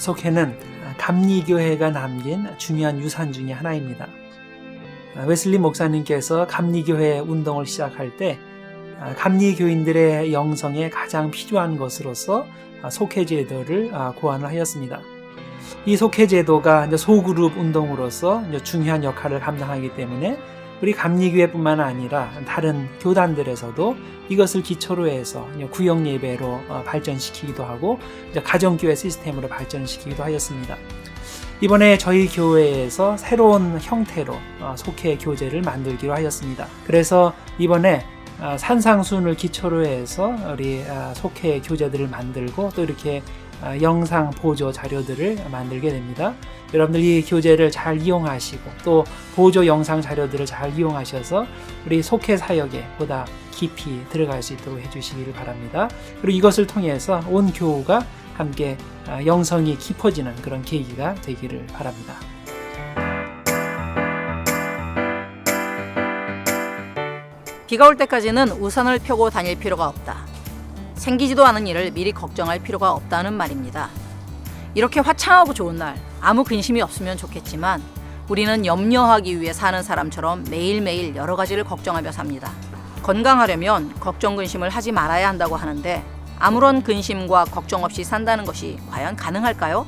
속회는 감리교회가 남긴 중요한 유산 중의 하나입니다. 웨슬리 목사님께서 감리교회 운동을 시작할 때 감리교인들의 영성에 가장 필요한 것으로서 속회제도를 고안을 하였습니다. 이 속회제도가 소그룹 운동으로서 중요한 역할을 감당하기 때문에 우리 감리교회뿐만 아니라 다른 교단들에서도 이것을 기초로 해서 구역 예배로 발전시키기도 하고 가정교회 시스템으로 발전시키기도 하였습니다. 이번에 저희 교회에서 새로운 형태로 속회 교제를 만들기로 하였습니다. 그래서 이번에 산상순을 기초로 해서 우리 속회 교재들을 만들고 또 이렇게 영상 보조 자료들을 만들게 됩니다. 여러분들 이 교재를 잘 이용하시고 또 보조 영상 자료들을 잘 이용하셔서 우리 속회 사역에 보다 깊이 들어갈 수 있도록 해주시기를 바랍니다. 그리고 이것을 통해서 온 교우가 함께 영성이 깊어지는 그런 계기가 되기를 바랍니다. 비가 올 때까지는 우산을 펴고 다닐 필요가 없다. 생기지도 않은 일을 미리 걱정할 필요가 없다는 말입니다. 이렇게 화창하고 좋은 날 아무 근심이 없으면 좋겠지만 우리는 염려하기 위해 사는 사람처럼 매일매일 여러 가지를 걱정하며 삽니다. 건강하려면 걱정 근심을 하지 말아야 한다고 하는데 아무런 근심과 걱정 없이 산다는 것이 과연 가능할까요?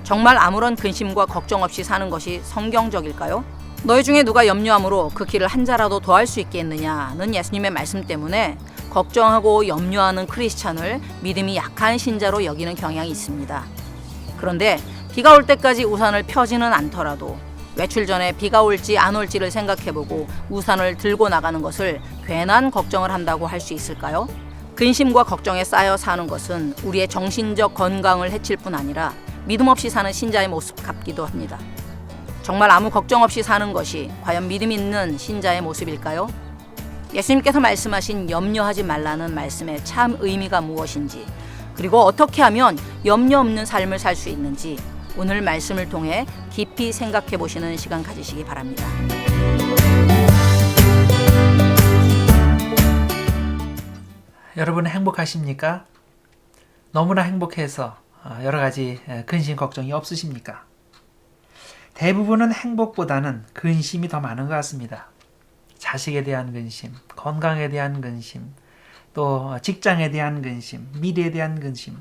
정말 아무런 근심과 걱정 없이 사는 것이 성경적일까요? 너희 중에 누가 염려함으로 그 길을 한 자라도 더할 수 있겠느냐는 예수님의 말씀 때문에 걱정하고 염려하는 크리스찬을 믿음이 약한 신자로 여기는 경향이 있습니다. 그런데 비가 올 때까지 우산을 펴지는 않더라도 외출 전에 비가 올지 안 올지를 생각해보고 우산을 들고 나가는 것을 괜한 걱정을 한다고 할 수 있을까요? 근심과 걱정에 쌓여 사는 것은 우리의 정신적 건강을 해칠 뿐 아니라 믿음 없이 사는 신자의 모습 같기도 합니다. 정말 아무 걱정 없이 사는 것이 과연 믿음 있는 신자의 모습일까요? 예수님께서 말씀하신 염려하지 말라는 말씀의 참 의미가 무엇인지, 그리고 어떻게 하면 염려 없는 삶을 살 수 있는지 오늘 말씀을 통해 깊이 생각해 보시는 시간 가지시기 바랍니다. 여러분 행복하십니까? 너무나 행복해서 여러 가지 근심 걱정이 없으십니까? 대부분은 행복보다는 근심이 더 많은 것 같습니다. 자식에 대한 근심, 건강에 대한 근심, 또 직장에 대한 근심, 미래에 대한 근심,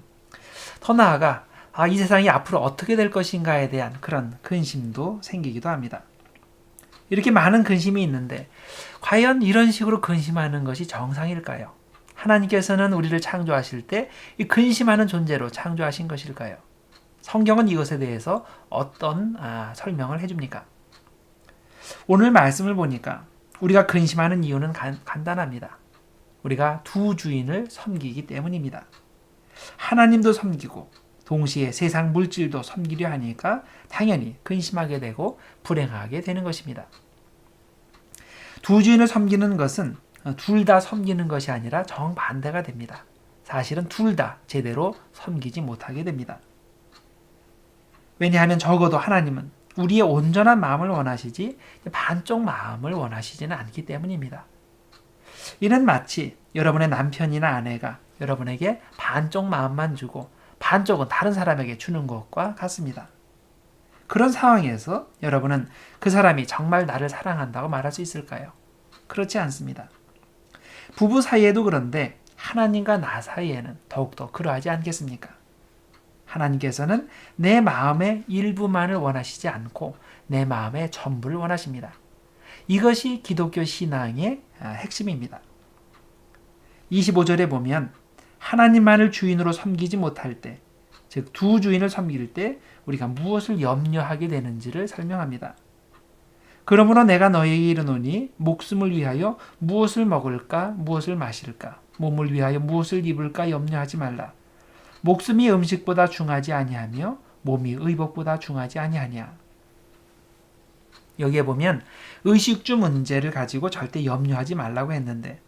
더 나아가 이 세상이 앞으로 어떻게 될 것인가에 대한 그런 근심도 생기기도 합니다. 이렇게 많은 근심이 있는데 과연 이런 식으로 근심하는 것이 정상일까요? 하나님께서는 우리를 창조하실 때 이 근심하는 존재로 창조하신 것일까요? 성경은 이것에 대해서 어떤 설명을 해줍니까? 오늘 말씀을 보니까 우리가 근심하는 이유는 간단합니다. 우리가 두 주인을 섬기기 때문입니다. 하나님도 섬기고 동시에 세상 물질도 섬기려 하니까 당연히 근심하게 되고 불행하게 되는 것입니다. 두 주인을 섬기는 것은 둘 다 섬기는 것이 아니라 정반대가 됩니다. 사실은 둘 다 제대로 섬기지 못하게 됩니다. 왜냐하면 적어도 하나님은 우리의 온전한 마음을 원하시지 반쪽 마음을 원하시지는 않기 때문입니다. 이는 마치 여러분의 남편이나 아내가 여러분에게 반쪽 마음만 주고 반쪽은 다른 사람에게 주는 것과 같습니다. 그런 상황에서 여러분은 그 사람이 정말 나를 사랑한다고 말할 수 있을까요? 그렇지 않습니다. 부부 사이에도 그런데 하나님과 나 사이에는 더욱더 그러하지 않겠습니까? 하나님께서는 내 마음의 일부만을 원하시지 않고 내 마음의 전부를 원하십니다. 이것이 기독교 신앙의 핵심입니다. 25절에 보면 하나님만을 주인으로 섬기지 못할 때, 즉 두 주인을 섬길 때 우리가 무엇을 염려하게 되는지를 설명합니다. 그러므로 내가 너희에게 이르노니 목숨을 위하여 무엇을 먹을까 무엇을 마실까 몸을 위하여 무엇을 입을까 염려하지 말라. 목숨이 음식보다 중하지 아니하며 몸이 의복보다 중하지 아니하냐. 여기에 보면 의식주 문제를 가지고 절대 염려하지 말라고 했는데,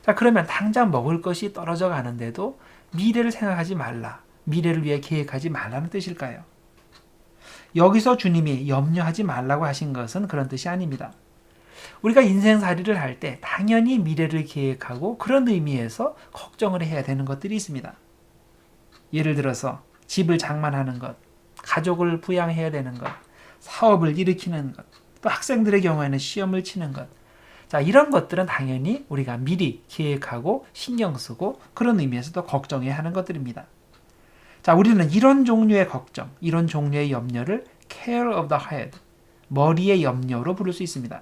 자 그러면 당장 먹을 것이 떨어져 가는데도 미래를 생각하지 말라, 미래를 위해 계획하지 말라는 뜻일까요? 여기서 주님이 염려하지 말라고 하신 것은 그런 뜻이 아닙니다. 우리가 인생살이를 할 때 당연히 미래를 계획하고 그런 의미에서 걱정을 해야 되는 것들이 있습니다. 예를 들어서 집을 장만하는 것, 가족을 부양해야 되는 것, 사업을 일으키는 것, 또 학생들의 경우에는 시험을 치는 것. 자, 이런 것들은 당연히 우리가 미리 계획하고 신경 쓰고 그런 의미에서도 걱정해야 하는 것들입니다. 자, 우리는 이런 종류의 걱정, 이런 종류의 염려를 care of the head, 머리의 염려로 부를 수 있습니다.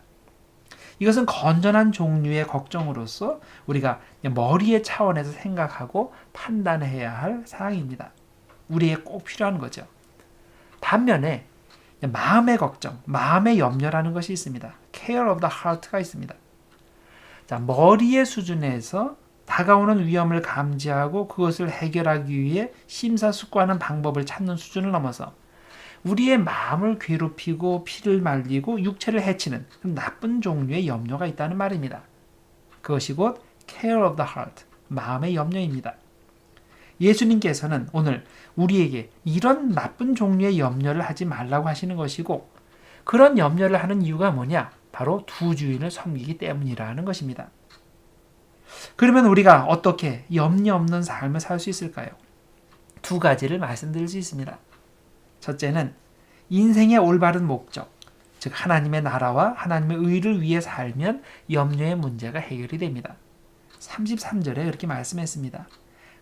이것은 건전한 종류의 걱정으로서 우리가 머리의 차원에서 생각하고 판단해야 할 사항입니다. 우리에게 꼭 필요한 거죠. 반면에 마음의 걱정, 마음의 염려라는 것이 있습니다. care of the heart가 있습니다. 자, 머리의 수준에서 다가오는 위험을 감지하고 그것을 해결하기 위해 심사숙고하는 방법을 찾는 수준을 넘어서 우리의 마음을 괴롭히고 피를 말리고 육체를 해치는 나쁜 종류의 염려가 있다는 말입니다. 그것이 곧 care of the heart, 마음의 염려입니다. 예수님께서는 오늘 우리에게 이런 나쁜 종류의 염려를 하지 말라고 하시는 것이고 그런 염려를 하는 이유가 뭐냐? 바로 두 주인을 섬기기 때문이라는 것입니다. 그러면 우리가 어떻게 염려 없는 삶을 살 수 있을까요? 두 가지를 말씀드릴 수 있습니다. 첫째는 인생의 올바른 목적, 즉 하나님의 나라와 하나님의 의를 위해 살면 염려의 문제가 해결이 됩니다. 33절에 이렇게 말씀했습니다.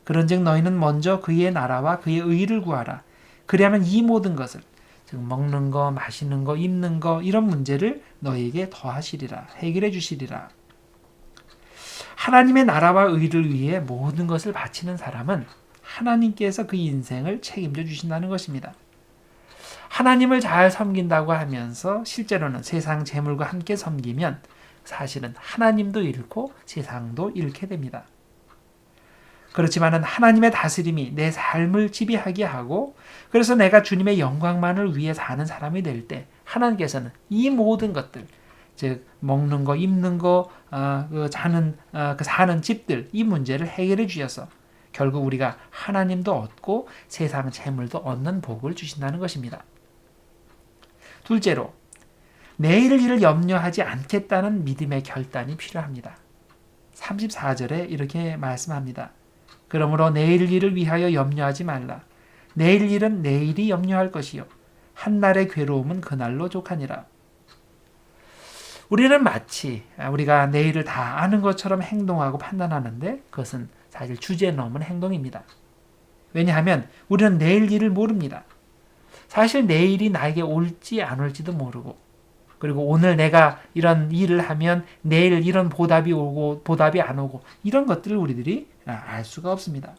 그런즉 너희는 먼저 그의 나라와 그의 의를 구하라. 그리하면 이 모든 것을, 즉 먹는 거, 마시는 거, 입는 거 이런 문제를 너희에게 더하시리라, 해결해 주시리라. 하나님의 나라와 의를 위해 모든 것을 바치는 사람은 하나님께서 그 인생을 책임져 주신다는 것입니다. 하나님을 잘 섬긴다고 하면서 실제로는 세상 재물과 함께 섬기면 사실은 하나님도 잃고 세상도 잃게 됩니다. 그렇지만은 하나님의 다스림이 내 삶을 지배하게 하고 그래서 내가 주님의 영광만을 위해 사는 사람이 될 때 하나님께서는 이 모든 것들, 즉 먹는 거, 입는 거, 사는 집들 이 문제를 해결해 주셔서 결국 우리가 하나님도 얻고 세상 재물도 얻는 복을 주신다는 것입니다. 둘째로 내일 일을 염려하지 않겠다는 믿음의 결단이 필요합니다. 34절에 이렇게 말씀합니다. 그러므로 내일 일을 위하여 염려하지 말라. 내일 일은 내일이 염려할 것이요 한날의 괴로움은 그날로 족하니라. 우리는 마치 우리가 내일을 다 아는 것처럼 행동하고 판단하는데 그것은 사실 주제 넘은 행동입니다. 왜냐하면 우리는 내일 일을 모릅니다. 사실 내일이 나에게 올지 안 올지도 모르고 그리고 오늘 내가 이런 일을 하면 내일 이런 보답이 오고 보답이 안 오고 이런 것들을 우리들이 알 수가 없습니다.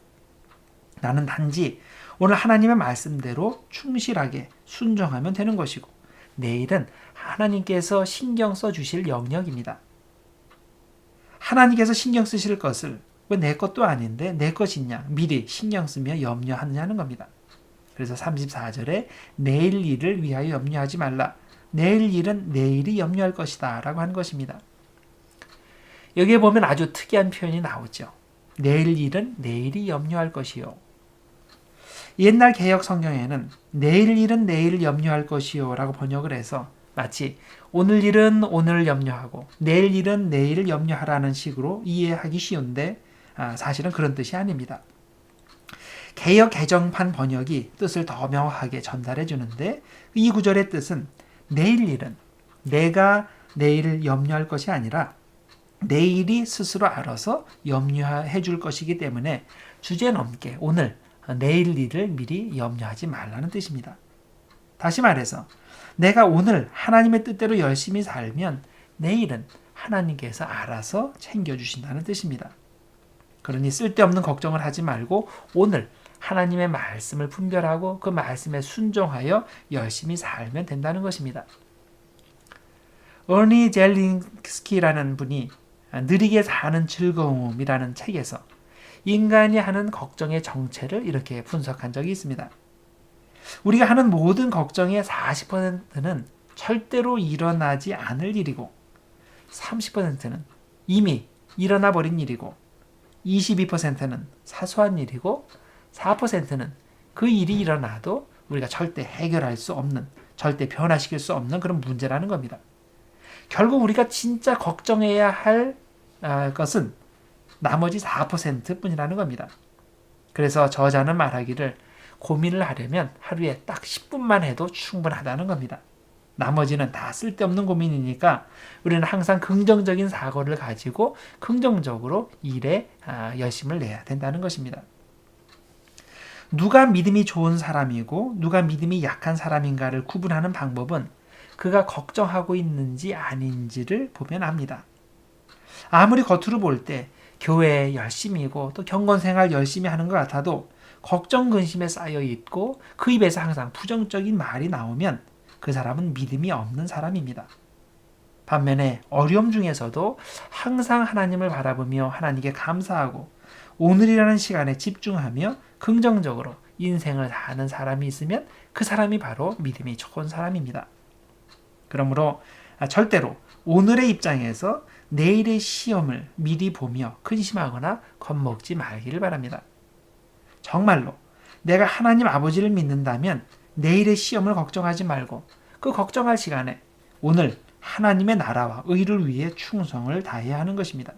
나는 단지 오늘 하나님의 말씀대로 충실하게 순종하면 되는 것이고 내일은 하나님께서 신경 써주실 영역입니다. 하나님께서 신경 쓰실 것을 왜 내 것도 아닌데 내 것이냐 미리 신경 쓰며 염려하느냐는 겁니다. 그래서 34절에 내일 일을 위하여 염려하지 말라. 내일 일은 내일이 염려할 것이다 라고 하는 것입니다. 여기에 보면 아주 특이한 표현이 나오죠. 내일 일은 내일이 염려할 것이요. 옛날 개역 성경에는 내일 일은 내일 염려할 것이요 라고 번역을 해서 마치 오늘 일은 오늘 염려하고 내일 일은 내일 염려하라는 식으로 이해하기 쉬운데 사실은 그런 뜻이 아닙니다. 개역 개정판 번역이 뜻을 더 명확하게 전달해 주는데 이 구절의 뜻은 내일 일은 내가 내일을 염려할 것이 아니라 내일이 스스로 알아서 염려해 줄 것이기 때문에 주제넘게 오늘 내일 일을 미리 염려하지 말라는 뜻입니다. 다시 말해서 내가 오늘 하나님의 뜻대로 열심히 살면 내일은 하나님께서 알아서 챙겨주신다는 뜻입니다. 그러니 쓸데없는 걱정을 하지 말고 오늘 하나님의 말씀을 분별하고 그 말씀에 순종하여 열심히 살면 된다는 것입니다. 어니 젤린스키라는 분이 느리게 사는 즐거움이라는 책에서 인간이 하는 걱정의 정체를 이렇게 분석한 적이 있습니다. 우리가 하는 모든 걱정의 40%는 절대로 일어나지 않을 일이고 30%는 이미 일어나 버린 일이고 22%는 사소한 일이고 4%는 그 일이 일어나도 우리가 절대 해결할 수 없는, 절대 변화시킬 수 없는 그런 문제라는 겁니다. 결국 우리가 진짜 걱정해야 할 것은 나머지 4% 뿐이라는 겁니다. 그래서 저자는 말하기를 고민을 하려면 하루에 딱 10분만 해도 충분하다는 겁니다. 나머지는 다 쓸데없는 고민이니까 우리는 항상 긍정적인 사고를 가지고 긍정적으로 일에 열심을 내야 된다는 것입니다. 누가 믿음이 좋은 사람이고 누가 믿음이 약한 사람인가를 구분하는 방법은 그가 걱정하고 있는지 아닌지를 보면 압니다. 아무리 겉으로 볼 때 교회에 열심이고 또 경건생활 열심히 하는 것 같아도 걱정 근심에 쌓여 있고 그 입에서 항상 부정적인 말이 나오면 그 사람은 믿음이 없는 사람입니다. 반면에 어려움 중에서도 항상 하나님을 바라보며 하나님께 감사하고 오늘이라는 시간에 집중하며 긍정적으로 인생을 사는 사람이 있으면 그 사람이 바로 믿음이 좋은 사람입니다. 그러므로 절대로 오늘의 입장에서 내일의 시험을 미리 보며 근심하거나 겁먹지 말기를 바랍니다. 정말로 내가 하나님 아버지를 믿는다면 내일의 시험을 걱정하지 말고 그 걱정할 시간에 오늘 하나님의 나라와 의를 위해 충성을 다해야 하는 것입니다.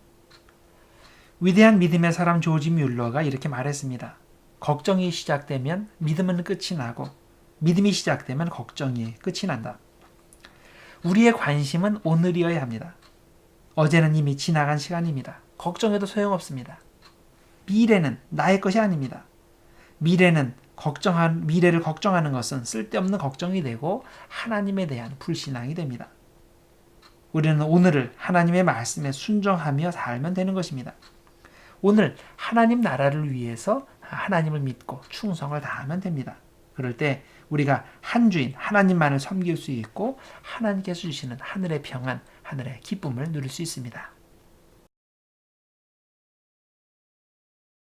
위대한 믿음의 사람 조지 뮬러가 이렇게 말했습니다. 걱정이 시작되면 믿음은 끝이 나고 믿음이 시작되면 걱정이 끝이 난다. 우리의 관심은 오늘이어야 합니다. 어제는 이미 지나간 시간입니다. 걱정해도 소용없습니다. 미래는 나의 것이 아닙니다. 미래를 걱정하는 것은 쓸데없는 걱정이 되고 하나님에 대한 불신앙이 됩니다. 우리는 오늘을 하나님의 말씀에 순종하며 살면 되는 것입니다. 오늘 하나님 나라를 위해서 하나님을 믿고 충성을 다하면 됩니다. 그럴 때 우리가 한 주인 하나님만을 섬길 수 있고 하나님께서 주시는 하늘의 평안, 하늘의 기쁨을 누릴 수 있습니다.